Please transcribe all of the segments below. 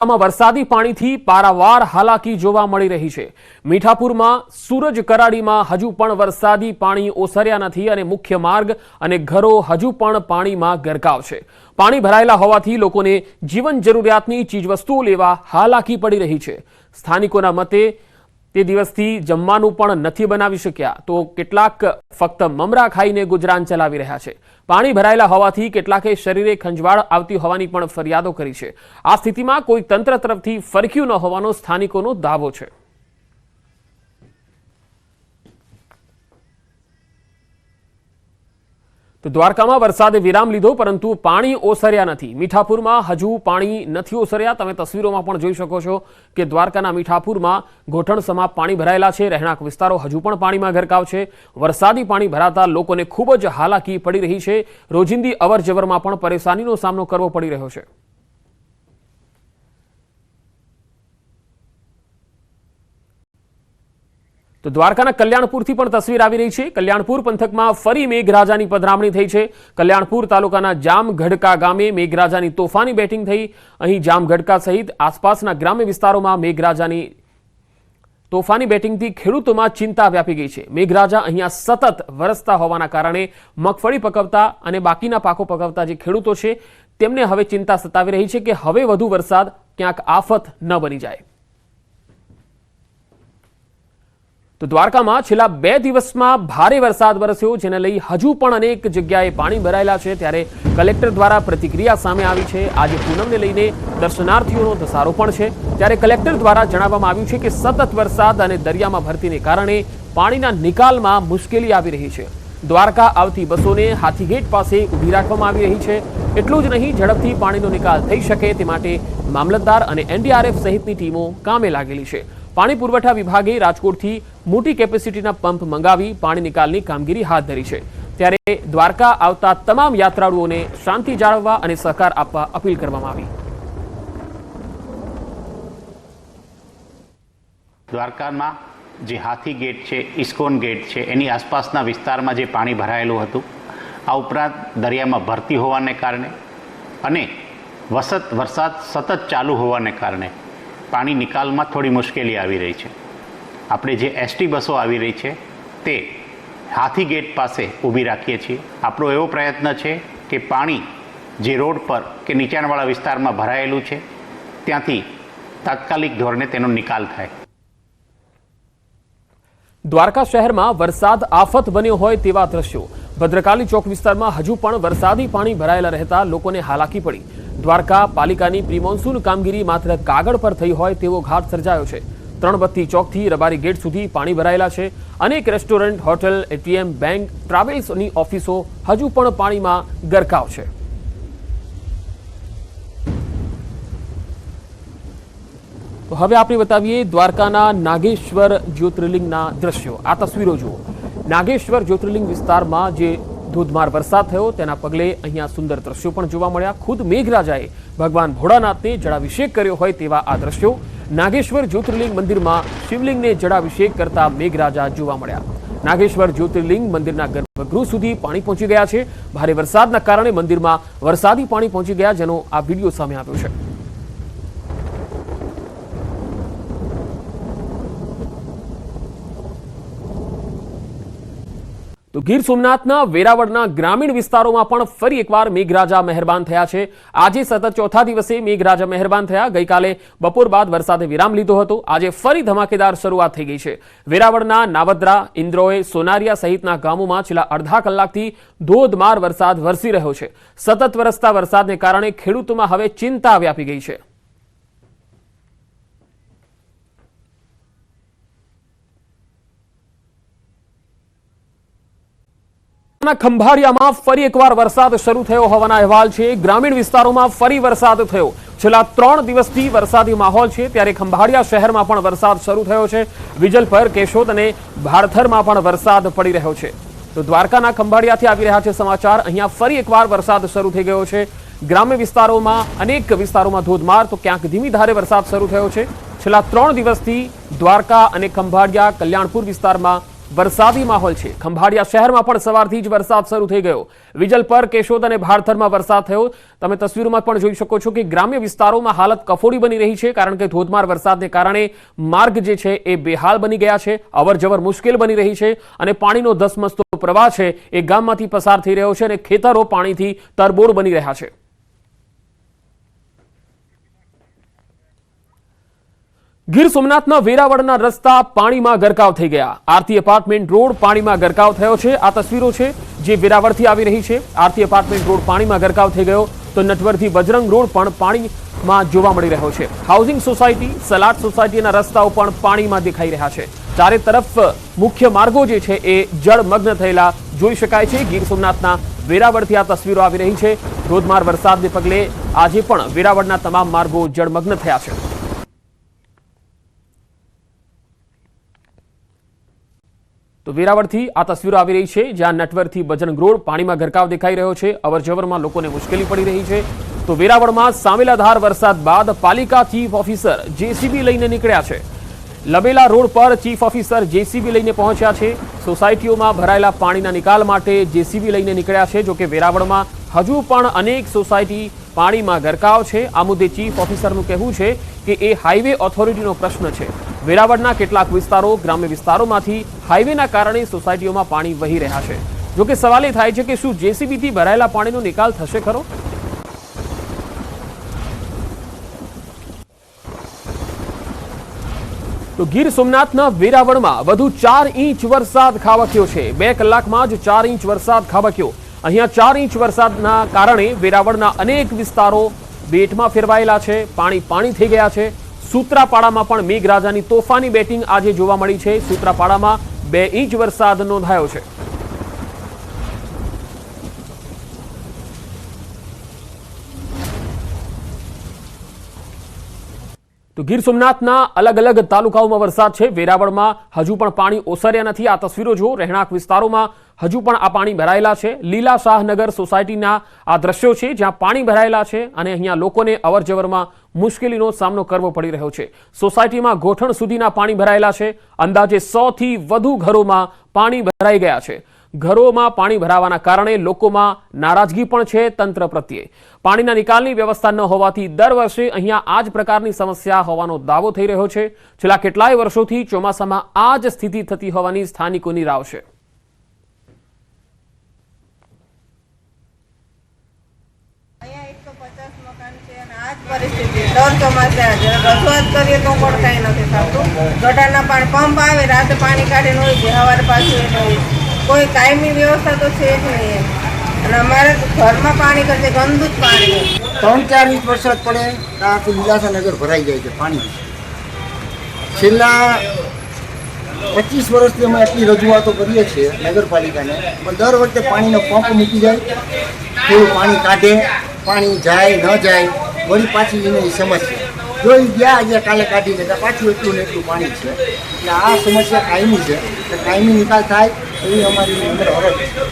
વરસાદી પાણીથી પારાવાર હાલાકી જોવા મળી રહી છે। મીઠાપુરમાં સૂરજ કરાડીમાં હજુ પણ વરસાદી પાણી ઓસર્યા નથી અને મુખ્ય માર્ગ અને ઘરો હજુ પણ પાણીમાં ગરકાવ છે। પાણી ભરાયેલા હોવાથી લોકોને જીવન જરૂરિયાતની ચીજવસ્તુઓ લેવા હાલાકી પડી રહી છે। સ્થાનિકોના મતે તે દિવસથી જમવાનું પણ નથી બનાવી શક્યા તો કેટલાક ફક્ત મમરા ખાઈને ગુજરાન ચલાવી રહ્યા છે। પાણી ભરાયેલા હોવાથી કેટલાકે શરીરે ખંજવાળ આવતી હોવાની પણ ફરિયાદો કરી છે। આ સ્થિતિમાં કોઈ તંત્ર તરફથી ફરક્યું ન હોવાનો સ્થાનિકોનો દાવો છે। તો દ્વારકામાં વરસાદે વિરામ લીધો પરંતુ પાણી ઓસર્યા નથી। મીઠાપુરમાં હજુ પાણી નથી ઓસર્યા। તમે તસવીરોમાં પણ જોઈ શકો છો કે દ્વારકાના મીઠાપુરમાં ઘોટણસમા પાણી ભરાયેલા છે। રહેણાંક વિસ્તારો હજુ પણ પાણીમાં ગરકાવ છે। વરસાદી પાણી ભરાતા લોકોને ખૂબ જ હાલાકી પડી રહી છે। રોજિંદી અવરજવરમાં પણ પરેશાનીનો સામનો કરવો પડી રહ્યો છે। તો દ્વારકાના કલ્યાણપુરથી પણ તસવીર આવી રહી છે। કલ્યાણપુર પંથકમાં ફરી મેઘરાજાની પધરામણી થઈ છે। કલ્યાણપુર તાલુકાના જામગઢકા ગામે મેઘરાજાની તોફાની બેટિંગ થઈ। અહીં જામગઢકા સહિત આસપાસના ગ્રામ્ય વિસ્તારોમાં મેઘરાજાની તોફાની બેટિંગથી ખેડૂતોમાં ચિંતા વ્યાપી ગઈ છે। મેઘરાજા અહીંયા સતત વરસતા હોવાના કારણે મગફળી પકવતા અને બાકીના પાકો પકવતા જે ખેડૂતો છે તેમને હવે ચિંતા સતાવી રહી છે કે હવે વધુ વરસાદ ક્યાંક આફત ન બની જાય। તો દ્વારકામાં છેલ્લા 2 દિવસમાં ભારે વરસાદ વરસ્યો જેને લઈ હજુ પણ અનેક જગ્યાએ પાણી ભરાયેલા છે। ત્યારે કલેક્ટર દ્વારા પ્રતિક્રિયા સામે આવી છે। આજે પૂનમને લઈને દર્શનાર્થીઓનો ધસારો પણ છે। ત્યારે કલેક્ટર દ્વારા જણાવવામાં આવ્યું છે કે સતત વરસાદ અને દરિયામાં ભરતીને કારણે પાણીના નિકાલમાં મુશ્કેલી આવી રહી છે। દ્વારકા આવતી બસોને હાથીગેટ પાસે ઊભી રાખવામાં આવી રહી છે। એટલું જ નહીં, ઝડપથી પાણીનો નિકાલ થઈ શકે તે માટે મામલતદાર અને એનડીઆરએફ સહિતની ટીમો કામે લાગેલી છે। પાણી પુરવઠા વિભાગે રાજકોટથી મોટી કેપેસિટીના પંપ મંગાવી પાણી નિકાલની કામગીરી હાથ ધરી છે। ત્યારે દ્વારકા આવતા તમામ યાત્રાળુઓને શાંતિ જાળવવા અને સહકાર આપવા અપીલ કરવામાં આવી। દ્વારકામાં જે હાથી ગેટ છે, ઇસ્કોન ગેટ છે, એની આસપાસના વિસ્તારમાં જે પાણી ભરાયેલું હતું, આ ઉપરાંત દરિયામાં ભરતી હોવાને કારણે અને વરસાદ સતત ચાલુ હોવાને કારણે પાણી નિકાલમાં થોડી મુશ્કેલી આવી રહી છે। આપણે જે એસટી બસો આવી રહી છે તે હાથી ગેટ પાસે ઊભી રાખીએ છીએ। આપણો એવો પ્રયત્ન છે કે પાણી જે રોડ પર કે નીચાણવાળા વિસ્તારમાં ભરાયેલું છે ત્યાંથી તાત્કાલિક ધોરણે તેનો નિકાલ થાય। દ્વારકા શહેરમાં વરસાદ આફત બન્યો હોય તેવા દ્રશ્યો। ભદ્રકાલી ચોક વિસ્તારમાં હજુ પણ વરસાદી પાણી ભરાયેલા રહેતા લોકોને હાલાકી પડી। દ્વારકા પાલિકાની પ્રી મોન્સૂન કામગીરી માત્ર કાગળ પર થઈ હોય તેવો ઘાટ સર્જાયો છે। ત્રણબત્તી ચોકથી રબારી ગેટ સુધી પાણી ભરાયેલા છે। અનેક રેસ્ટોરન્ટ, હોટલ, એટીએમ, બેંક, ટ્રાવેલ્સની ઓફિસો હજુ પણ પાણીમાં ગરકાવ છે। તો હવે આપણે બતાવીએ દ્વારકાના નાગેશ્વર જ્યોતિર્લિંગના દ્રશ્યો। આ તસવીરો જુઓ। નાગેશ્વર જ્યોતિર્લિંગ વિસ્તારમાં જે ધોધમાર વરસાદ થયો તેના પગલે અહીંયા સુંદર દ્રશ્યો પણ જોવા મળ્યા। ખુદ મેઘરાજાએ ભગવાન ભોળાનાથને જળાભિષેક કર્યો હોય તેવા આ દ્રશ્યો। નાગેશ્વર જ્યોતિર્લિંગ મંદિરમાં શિવલિંગને જળાભિષેક કરતા મેઘરાજા જોવા મળ્યા। નાગેશ્વર જ્યોતિર્લિંગ મંદિરના ગર્ભગૃહ સુધી પાણી પહોંચી ગયા છે। ભારે વરસાદના કારણે મંદિરમાં વરસાદી પાણી પહોંચી ગયા જેનો આ વિડીયો સામે આવ્યો છે। તો ગીર સોમનાથના વેરાવળના ગ્રામીણ વિસ્તારોમાં પણ ફરી એકવાર મેઘરાજા મહેરબાન થયા છે। આજે સતત ચોથા દિવસે મેઘરાજા મહેરબાન થયા। ગઈકાલે બપોર બાદ વરસાદે વિરામ લીધો હતો। આજે ફરી ધમાકેદાર શરૂઆત થઈ ગઈ છે। વેરાવળના નાવદ્રા, ઇન્દ્રોય, સોનારિયા સહિતના ગામોમાં છેલ્લા અડધા કલાકથી ધોધમાર વરસાદ વરસી રહ્યો છે। સતત વરસતા વરસાદને કારણે ખેડૂતોમાં હવે ચિંતા વ્યાપી ગઈ છે। ખંભાળિયામાં ફરી એકવાર વરસાદ શરૂ થયો હોવાના અહેવાલ છે। ગ્રામીણ વિસ્તારોમાં ફરી વરસાદ થયો। છેલ્લા 3 દિવસથી વરસાદી માહોલ છે ત્યારે ખંભાળિયા શહેરમાં પણ વરસાદ શરૂ થયો છે। વિજલપર, કેશોદ અને ભારથરમાં પણ વરસાદ પડી રહ્યો છે। તો દ્વારકાના ખંભાળિયાથી આવી રહ્યા છે સમાચાર। અહીંયા ફરી એકવાર વરસાદ શરૂ થઈ ગયો છે। ગ્રામ્ય વિસ્તારોમાં અનેક વિસ્તારોમાં ધોધમાર તો ક્યાંક ધીમી ધારે વરસાદ શરૂ થયો છે। છેલ્લા 3 દિવસથી દ્વારકા અને ખંભાળિયા, કલ્યાણપુર વિસ્તારમાં વરસાદી માહોલ છે। ખંભાળિયા શહેરમાં પણ સવારથી જ વરસાદ શરૂ થઈ ગયો। વિજલપર, કેશોદ અને ભાડથરમાં વરસાદ થયો। તમે તસવીરોમાં પણ જોઈ શકો છો કે ગ્રામ્ય વિસ્તારોમાં હાલત કફોડી બની રહી છે, કારણ કે ધોધમાર વરસાદને કારણે માર્ગ જે છે એ બેહાલ બની ગયા છે, અવરજવર મુશ્કેલ બની રહી છે અને પાણીનો ધસમસતો પ્રવાહ છે એ ગામમાંથી પસાર થઈ રહ્યો છે અને ખેતરો પાણીથી તરબોળ બની રહ્યા છે। ગીર સોમનાથના વેરાવળના રસ્તા પાણીમાં ગરકાવ થઈ ગયા। આરતી એપાર્ટમેન્ટ રોડ પાણીમાં ગરકાવ થયો છે। આ તસવીરો છે જે વેરાવળથી આવી રહી છે। આરતી એપાર્ટમેન્ટ રોડ પાણીમાં ગરકાવ થઈ ગયો તો નટવરથી બજરંગ રોડ પણ પાણીમાં જોવા મળી રહ્યો છે। હાઉસિંગ સોસાયટી, સલાડ સોસાયટીના રસ્તાઓ પણ પાણીમાં દેખાઈ રહ્યા છે। ચારે તરફ મુખ્ય માર્ગો જે છે એ જળમગ્ન થયેલા જોઈ શકાય છે। ગીર સોમનાથના વેરાવળથી આ તસવીરો આવી રહી છે। ધોધમાર વરસાદને પગલે આજે પણ વેરાવળના તમામ માર્ગો જળમગ્ન થયા છે। તો વેરાવળથી આ તસવીરો આવી રહી છે, જ્યાં નટવરથી બજરંગ રોડ પાણીમાં ગરકાવ દેખાઈ રહ્યો છે। અવરજવરમાં લોકોને મુશ્કેલી પડી રહી છે। તો વેરાવળમાં સામેલાધાર વરસાદ બાદ પાલિકા ચીફ ઓફિસર જેસીબી લઈને નીકળ્યા છે। લબેલા રોડ પર ચીફ ઓફિસર જેસીબી લઈને પહોંચ્યા છે। સોસાયટીઓમાં ભરાયેલા પાણીના નિકાલ માટે જેસીબી લઈને નીકળ્યા છે। જોકે વેરાવળમાં હજુ પણ અનેક સોસાયટી પાણીમાં ગરકાવ છે। આ મુદ્દે ચીફ ઓફિસરનું કહેવું છે કે એ હાઈવે ઓથોરિટીનો પ્રશ્ન છે। વેરાવળના કેટલાક વિસ્તારો ગ્રામ્ય વિસ્તારોમાંથી હાઈવેના કારણે સોસાયટીઓમાં પાણી વહી રહ્યા છે। જોકે સવાલ એ થાય છે કે શું જેસીબીથી ભરાયેલા પાણીનો નિકાલ થશે ખરો? તો ગીર સોમનાથના વેરાવળમાં વધુ 4 ઇંચ વરસાદ ખાબક્યો છે। 2 કલાકમાં જ 4 ઇંચ વરસાદ ખાબક્યો। અહીંયા 4 ઇંચ વરસાદના કારણે વેરાવળના અનેક વિસ્તારો બેટમાં ફેરવાયેલા છે, પાણી થઈ ગયા છે। સૂત્રાપાડામાં પણ મેઘરાજાની તોફાની બેટિંગ આજે જોવા મળી છે। સૂત્રાપાડામાં 2 ઇંચ વરસાદ નોંધાયો છે। તો ગીર સોમનાથના અલગ અલગ તાલુકાઓમાં વરસાદ છે। વેરાવળમાં હજુ પણ પાણી ઓસર્યા નથી। આ તસવીરો જુઓ, રહેણાંક વિસ્તારોમાં હજુ પણ આ પાણી ભરાયેલા છે। લીલા શાહનગર સોસાયટીના આ દ્રશ્યો છે, જ્યાં પાણી ભરાયેલા છે અને અહીંયા લોકોને અવરજવરમાં મુશ્કેલીનો સામનો કરવો પડી રહ્યો છે। સોસાયટીમાં ગોઠણ સુધીના પાણી ભરાયેલા છે। અંદાજે 100 થી વધુ ઘરોમાં પાણી ભરાઈ ગયા છે। ઘરોમાં પાણી ભરાવાના કારણે લોકોમાં નારાજગી પણ છે તંત્ર પ્રત્યે। પાણીના નિકાલની વ્યવસ્થા ન હોવાથી દર વર્ષે અહીંયા આ જ પ્રકારની સમસ્યા હોવાનો દાવો થઈ રહ્યો છે। છેલ્લા કેટલાય વર્ષોથી ચોમાસામાં આ જ સ્થિતિ થતી હોવાની સ્થાનિકોની રાવ છે। પરિસ્થિતિ દર ચોમાસે રજૂઆત કરીએ તો પણ કંઈ નથી થતું। ગટરના પાણી પંપ આવે, રાતે પાણી કાઢીને હોય છે, સવારે પાછું એને હોય, કોઈ કાયમી વ્યવસ્થા તો છે જ નહીં એમ। અને અમારે ઘરમાં પાણી કરશે ગંદુ જ પાણી। 3-4 ઇંચ વરસાદ પડે તો આખું લીલાશાનગર ભરાઈ જાય છે પાણી। છેલ્લા 25 વર્ષથી અમે આટલી રજૂઆતો કરીએ છીએ નગરપાલિકાને, પણ દર વખતે પાણીનો પંપ મૂકી જાય, થોડું પાણી કાઢે, પાણી જાય ન જાય, વળી પાછી એને સમસ્યા જો એ ગયા આજે કાલે કાઢી લેતા પાછું એટલું ને એટલું પાણી છે। એટલે આ સમસ્યા કાયમી છે, એટલે કાયમી નિકાલ થાય એવી અમારી અંદર અરજ છે।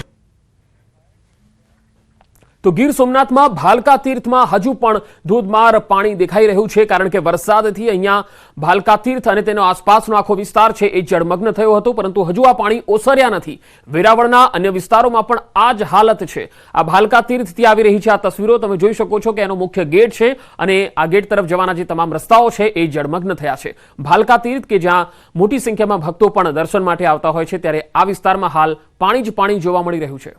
તો ગીર સોમનાથમાં ભાલકા તીર્થમાં હજુ પણ ધોધમાર પાણી દેખાઈ રહ્યું છે, કારણ કે વરસાદથી અહીંયા ભાલકા તીર્થ અને તેનો આસપાસનો આખો વિસ્તાર છે એ જળમગ્ન થયો હતો, પરંતુ હજુ આ પાણી ઓસર્યા નથી। વેરાવળના અન્ય વિસ્તારોમાં પણ આ જ હાલત છે। આ ભાલકા તીર્થથી આવી રહી છે આ તસવીરો તમે જોઈ શકો છો કે એનો મુખ્ય ગેટ છે અને આ ગેટ તરફ જવાના જે તમામ રસ્તાઓ છે એ જળમગ્ન થયા છે। ભાલકા તીર્થ કે જ્યાં મોટી સંખ્યામાં ભક્તો પણ દર્શન માટે આવતા હોય છે, ત્યારે આ વિસ્તારમાં હાલ પાણી જ પાણી જોવા મળી રહ્યું છે।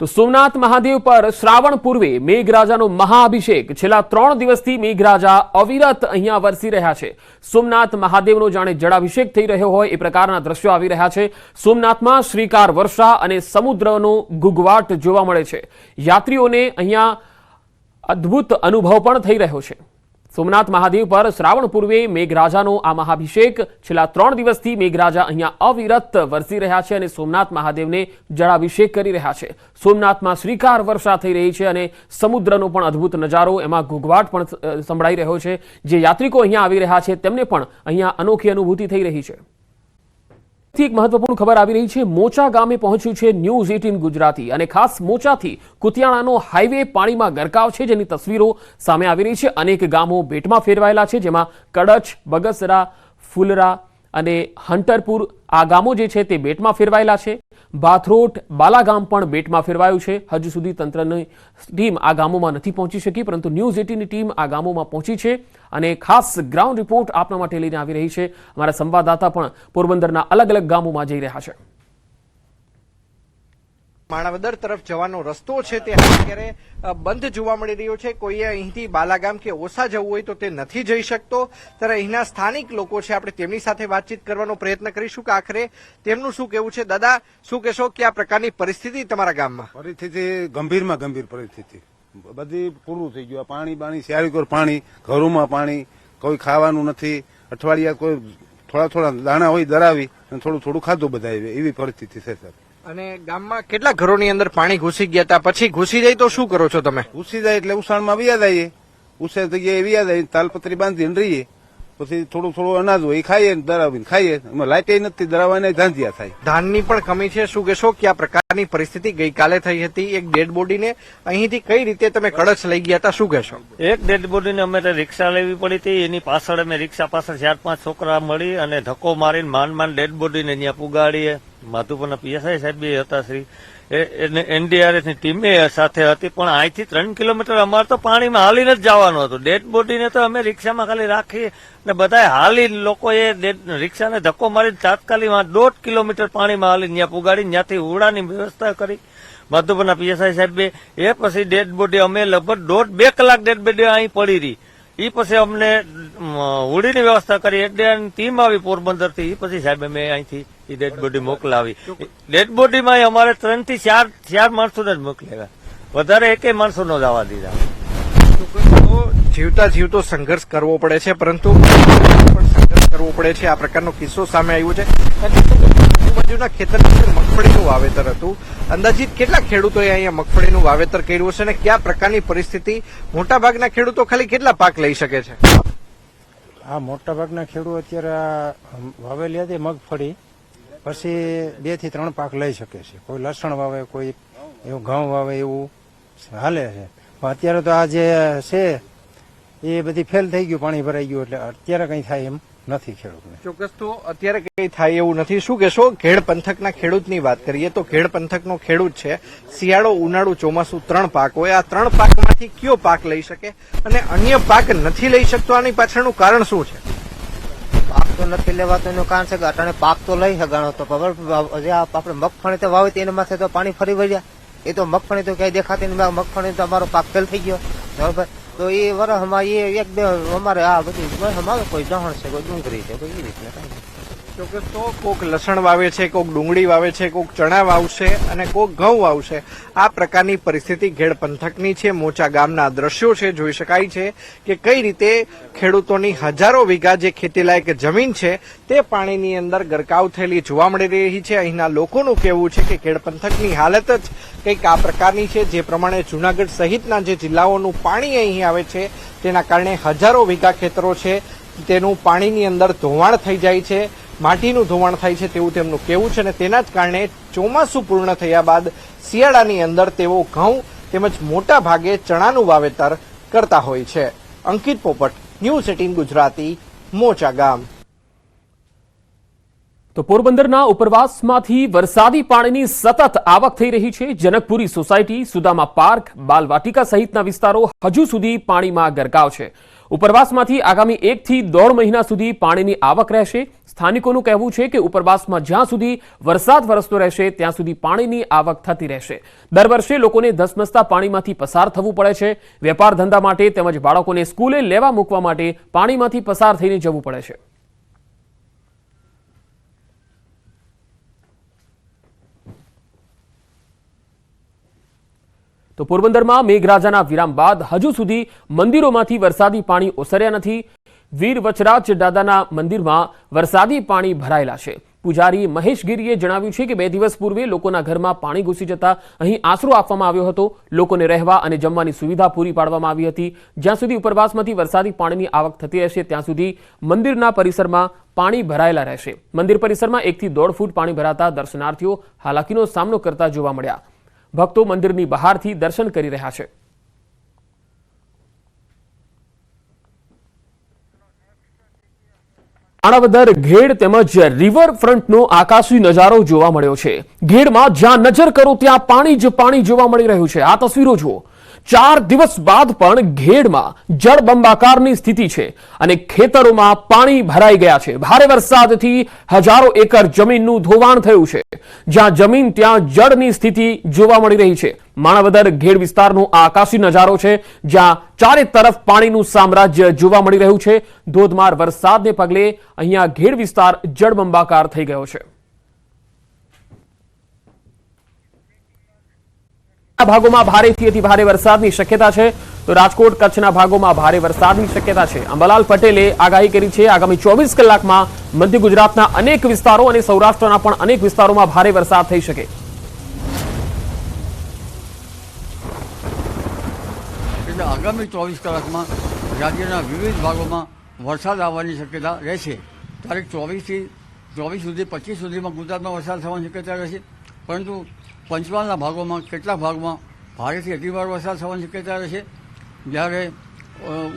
તો સોમનાથ મહાદેવ પર શ્રાવણ પૂર્વે મેઘરાજાનો મહાઅભિષેક। છેલ્લા 3 દિવસથી મેઘરાજા અવિરત અહીંયા વરસી રહ્યા છે। સોમનાથ મહાદેવનો જાણે જળાભિષેક થઈ રહ્યો હોય એ પ્રકારના દ્રશ્યો આવી રહ્યા છે। સોમનાથમાં શ્રીકાર વર્ષા અને સમુદ્રનો ગુગવાટ જોવા મળે છે। યાત્રીઓને અહીંયા અદ્ભુત અનુભવ પણ થઈ રહ્યો છે। સોમનાથ મહાદેવ પર શ્રાવણ પૂર્વે મેઘરાજાનો આ મહાઅભિષેક। છેલ્લા 3 દિવસથી મેઘરાજા અહીંયા અવિરત વરસી રહ્યા છે અને સોમનાથ મહાદેવને જળાભિષેક કરી રહ્યા છે। સોમનાથમાં શ્રીકાર વર્ષા થઈ રહી છે અને સમુદ્રનો પણ અદ્ભુત નજારો, એમાં ઘૂઘવાટ પણ સંભળાઈ રહ્યો છે। જે યાત્રિકો અહીંયા આવી રહ્યા છે તેમને પણ અહીંયા અનોખી અનુભૂતિ થઈ રહી છે। થી એક મહત્વપૂર્ણ ખબર આવી રહી છે। મોચા ગામે પહોંચ્યું છે ન્યૂઝ 18 ગુજરાતી અને ખાસ મોચાથી કુતિયાણાનો હાઈવે પાણીમાં ગરકાવ છે, જેની તસવીરો સામે આવી રહી છે। અનેક ગામો બેટમાં ફેરવાયેલા છે, જેમાં કડચ, બગસરા, ફુલરા અને હંટરપુર આ ગામો જે છે તે બેટમાં ફેરવાયેલા છે। બાથરોટ, બાલાગામ પણ બેટમાં ફેરવાયું છે। હજુ સુધી તંત્રની ટીમ આ ગામોમાં નથી પહોંચી શકી, પરંતુ ન્યૂઝ 18ની ટીમ આ ગામોમાં પહોંચી છે અને ખાસ ગ્રાઉન્ડ રિપોર્ટ આપના માટે લઈને આવી રહી છે। અમારા સંવાદદાતા પણ પોરબંદરના અલગ અલગ ગામોમાં જઈ રહ્યા છે। માણાવદર તરફ જવાનો રસ્તો છે તે અત્યારે બંધ જોવા મળી રહ્યો છે। કોઈએ અહીંથી બાલાગામ કે ઓસા જવું હોય તો તે નથી જઈ શકતો, ત્યારે અહીંના સ્થાનિક લોકો છે, આપણે તેમની સાથે વાતચીત કરવાનો પ્રયત્ન કરીશું કે આખરે તેમનું શું કહેવું છે। દાદા, શું કહેશો કે આ પ્રકારની પરિસ્થિતિ તમારા ગામમાં? પરિસ્થિતિ ગંભીરમાં ગંભીર પરિસ્થિતિ, બધી પૂરું થઈ ગયું। પાણી શિયાળીકોર પાણી, ઘરોમાં પાણી, કોઈ ખાવાનું નથી। અઠવાડિયા કોઈ થોડા દાણા હોય દરાવી અને થોડું ખાધું બધા એવી પરિસ્થિતિ છે સર। અને ગામમાં કેટલા ઘરોની અંદર પાણી ઘૂસી ગયા હતા? પછી ઘૂસી જાય તો શું કરો છો તમે? ઘૂસી જાય એટલે ઉસાણમાં વ્યાદ આવીએ, ઉસે જગ્યાએ વ્યાદ આવી, તાલપત્રી બાંધીને રહીએ, પછી થોડું અનાજ હોય એ ખાઈએ, દરાવીને ખાઈએ। એમાં લાઇટે નથી, દરાવાને ધાંધિયા થાય। ધાનની પણ કમી છે, શું કહેશો કે આ પ્રકારની પરિસ્થિતિ ગઈકાલે થઈ હતી? એક ડેડ બોડીને અહીંથી કઈ રીતે તમે કડચ લઈ ગયા હતા, શું કહેશો? એક ડેડ બોડીને અમે રિક્ષા લેવી પડી હતી, એની પાછળ અમે રિક્ષા પાછળ 4-5 છોકરા મળી અને ધક્કો મારીને માંડ ડેડ બોડીને ત્યાં પુગાડીએ। માધુપુરના પીએસઆઈ સાહેબ હતા શ્રી, એનડીઆરએફ ની ટીમે સાથે હતી, પણ અહીંથી 3 કિલોમીટર અમારે તો પાણીમાં હાલીને જ જવાનું હતું। ડેડ બોડીને તો અમે રિક્ષામાં ખાલી રાખી ને બધા હાલી, લોકોએ રિક્ષાને ધક્કો મારી તાત્કાલિક 1.5 કિલોમીટર પાણીમાં હાલી ત્યાં પુગાડી, ત્યાંથી ઉડાની વ્યવસ્થા કરી માધુપુરના પીએસઆઈ સાહેબે। એ પછી ડેડ બોડી અમે લગભગ 1.5-2 કલાક ડેડ બોડી અહીં પડી રહી। એ પછી અમને હોડીની વ્યવસ્થા કરી, એનડીઆરની ટીમ આવી પોરબંદરથી, એ પછી સાહેબ અમે અહીંથી ડેડ બોડી મોકલાવી। ડેડ બોડીમાં અમારે 3 થી 4 માણસોને જ મોકલેલા, વધારે એકેય માણસો નો જવા દીધા। જીવતા જીવતો સંઘર્ષ કરવો પડે છે, પરંતુ પણ સંઘર્ષ કરવો પડે છે। આ પ્રકારનો કિસ્સો સામે આવ્યો છે। આજુબાજુના ખેતરની અંદર મગફળીનું વાવેતર હતું, અંદાજિત કેટલા ખેડૂતોએ અહીંયા મગફળીનું વાવેતર કર્યું હશે અને કયા પ્રકારની પરિસ્થિતિ? મોટાભાગના ખેડૂતો ખાલી કેટલા પાક લઈ શકે છે? આ મોટાભાગના ખેડૂતો અત્યારે વાવેલી હતી મગફળી, પછી 2 થી 3 પાક લઈ શકે છે। કોઈ લસણ વાવે, કોઈ એવું ઘઉં વાવે, એવું હાલે છે। પણ અત્યારે તો આ જે છે એ બધી ફેલ થઈ ગયું, પાણી ભરાઈ ગયું, એટલે અત્યારે કઈ થાય એમ નથી ખેડૂતને। ચોક્કસ તો અત્યારે કઈ થાય એવું નથી। શું કહેશો ઘેડ પંથકના ખેડૂતની વાત કરીએ તો ઘેડ પંથકનો ખેડૂત છે, શિયાળો, ઉનાળુ, ચોમાસું 3 પાક હોય, આ 3 પાકમાંથી કયો પાક લઈ શકે અને અન્ય પાક નથી લઈ શકતો? આની પાછળનું કારણ શું છે? પાક તો નથી લેવાતો એનું કારણ છે કે અટાણે પાક તો લઈ શકાણો તો આપણે મગફળી તો વાવી એના માથે તો પાણી ફરી વળ્યા, એ તો મગફળી તો ક્યાંય દેખાતી નહીં। મગફળી તો અમારો પાક ફેલ થઈ ગયો, બરોબર? તો એ વરસમાં એ 1-2 અમારે આ બધી અમારે કોઈ જહણ છે, કોઈ ડુંગળી છે, કોઈ એ રીતના। ચોક્કસ તો કોક લસણ વાવે છે, કોક ડુંગળી વાવે છે, કોક ચણા વાવશે અને કોક ઘઉં વાવશે। આ પ્રકારની પરિસ્થિતિ ઘેડ પંથકની છે। મોચા ગામના દ્રશ્યો છે, જોઈ શકાય છે કે કઈ રીતે ખેડૂતોની હજારો વીઘા જે ખેતીલાયક જમીન છે તે પાણીની અંદર ગરકાવ થયેલી જોવા મળી રહી છે। અહીંના લોકોનું કહેવું છે કે ઘેડ પંથકની હાલત જ કંઈક આ પ્રકારની છે, જે પ્રમાણે જૂનાગઢ સહિતના જે જિલ્લાઓનું પાણી અહીં આવે છે તેના કારણે હજારો વીઘા ખેતરો છે તેનું પાણીની અંદર ધોવાણ થઈ જાય છે, માટીનું ધોવાણ થાય છે તેવું તેમનું કહેવું છે। અને તેના જ કારણે ચોમાસું પૂર્ણ થયા બાદ શિયાળાની અંદર તેઓ ઘઉં તેમજ મોટા ભાગે ચણાનું વાવેતર કરતા હોય છે। અંકિત પોપટ, ન્યૂઝ 18 ગુજરાતી, મોચા ગામ। તો પોરબંદરના ઉપરવાસમાંથી વરસાદી પાણીની સતત આવક થઈ રહી છે। જનકપુરી સોસાયટી, સુદામા પાર્ક, બાલવાટિકા સહિતના વિસ્તારો હજુ સુધી પાણીમાં ગરકાવ છે। ઉપરવાસમાંથી આગામી 1 થી 1.5 મહિના સુધી પાણીની આવક રહેશે। સ્થાનિકોનું કહેવું છે કે ઉપરવાસમાં જ્યાં સુધી વરસાદ વરસતો રહેશે ત્યાં સુધી પાણીની આવક થતી રહેશે। દર વર્ષે લોકોને ધસમસતા પાણીમાંથી પસાર થવું પડે છે। વેપાર ધંધા માટે તેમજ બાળકોને સ્કૂલે લેવા મૂકવા માટે પાણીમાંથી પસાર થઈને જવું પડે છે। તો પોરબંદરમાં મેઘરાજાના વિરામ બાદ હજુ સુધી મંદિરોમાંથી વરસાદી પાણી ઓસર્યા નથી। વીર વચરાજ દાદાના મંદિરમાં વરસાદી પાણી ભરાયેલા છે। પૂજારી મહેશ ગીરીએ જણાવ્યું છે કે 2 દિવસ પૂર્વે લોકોના ઘરમાં પાણી ઘૂસી જતા અહીં આશરો આપવામાં આવ્યો હતો. લોકોને રહેવા અને જમવાની સુવિધા પૂરી પાડવામાં આવી હતી. જ્યાં સુધી ઉપરવાસમાંથી વરસાદી પાણીની આવક થતી રહેશે ત્યાં સુધી મંદિરના પરિસરમાં પાણી ભરાયેલા રહેશે. મંદિર પરિસરમાં 1 થી 1.5 ફૂટ પાણી ભરાતા દર્શનાર્થીઓ હાલાકીનો સામનો કરતા જોવા મળ્યા. ભક્તો મંદિરની બહારથી દર્શન કરી રહ્યા છે. માણાવદર ઘેડ તેમજ રિવરફ્રન્ટનો આકાશી નજારો જોવા મળ્યો છે. ઘેડમાં જ્યાં નજર કરો ત્યાં પાણી જ પાણી જોવા મળી રહ્યું છે. આ તસવીરો જુઓ. 4 દિવસ બાદ પણ ઘેડમાં જળબંબાકારની સ્થિતિ છે અને ખેતરોમાં પાણી ભરાઈ ગયા છે. ભારે વરસાદથી હજારો એકર જમીનનું ધોવાણ થયું છે. જ્યાં જમીન ત્યાં જળની સ્થિતિ જોવા મળી રહી છે. માણાવદર ઘેડ વિસ્તારનો આ આકાશી નજારો છે જ્યાં ચારે તરફ પાણીનું સામ્રાજ્ય જોવા મળી રહ્યું છે. ધોધમાર વરસાદને પગલે અહીંયા ઘેડ વિસ્તાર જળબંબાકાર થઈ ગયો છે. ભાગોમાં ભારેથી અતિ ભારે વરસાદની શક્યતા છે તો રાજકોટ કચ્છના ભાગોમાં ભારે વરસાદની શક્યતા છે. અંબાલાલ પટેલે આગાહી કરી છે આગામી 24 કલાકમાં મધ્ય ગુજરાતના અનેક વિસ્તારો અને સૌરાષ્ટ્રના પણ અનેક વિસ્તારોમાં ભારે વરસાદ થઈ શકે. એટલે આગામી 24 કલાકમાં રાજ્યના વિવિધ ભાગોમાં વરસાદ આવવાની શક્યતા રહેશે. તારીખ 24 થી 24 સુધી 25 સુધીમાં ગુજરાતમાં વરસાદ થવાની શક્યતા રહેશે. પરંતુ પંચમહાલના ભાગોમાં કેટલાક ભાગમાં ભારેથી અતિભારે વરસાદ થવાની શક્યતા રહેશે. જ્યારે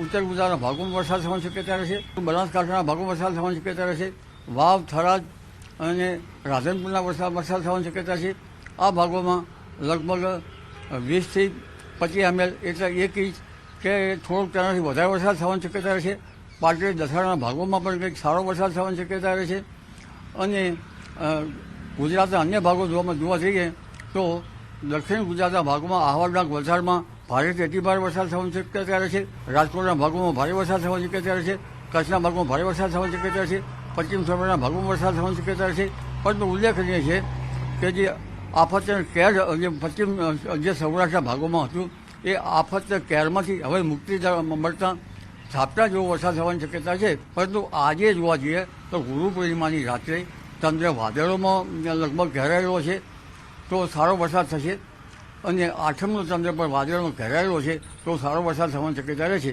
ઉત્તર ગુજરાતના ભાગોમાં વરસાદ થવાની શક્યતા રહેશે. બનાસકાંઠાના ભાગોમાં વરસાદ થવાની શક્યતા રહેશે. વાવ, થરાદ અને રાધનપુરના વરસાદ થવાની શક્યતા છે. આ ભાગોમાં લગભગ 20 થી 25 ml એટલે 1 ઇંચ કે થોડોક તેનાથી વધારે વરસાદ થવાની શક્યતા રહેશે. પાટડી દસાડાના ભાગોમાં પણ કંઈક સારો વરસાદ થવાની શક્યતા રહેશે. અને ગુજરાતના અન્ય ભાગો જોવા જઈએ તો દક્ષિણ ગુજરાતના ભાગોમાં આહવાના વલસાડમાં ભારેથી અતિભારે વરસાદ થવાની શક્યતા રહેશે. રાજકોટના ભાગોમાં ભારે વરસાદ થવાની શક્યતા રહેશે. કચ્છના ભાગોમાં ભારે વરસાદ થવાની શક્યતા રહેશે. પશ્ચિમ સૌરાષ્ટ્રના ભાગોમાં વરસાદ થવાની શક્યતા રહેશે. પરંતુ ઉલ્લેખનીય છે કે જે આફત કેર જે પશ્ચિમ જે સૌરાષ્ટ્રના ભાગોમાં હતું એ આફત કેરમાંથી હવે મુક્તિ મળતા ઝાપટા જેવો વરસાદ થવાની શક્યતા છે. પરંતુ આજે જોવા જઈએ તો ગુરુ પૂર્ણિમાની રાત્રે ચંદ્ર વાદળોમાં લગભગ ઘેરાયેલો છે તો સારો વરસાદ થશે. અને 8મનો ચંદ્ર પર વાદળોમાં ઘેરાયેલો છે તો સારો વરસાદ થવાની શક્યતા રહે છે.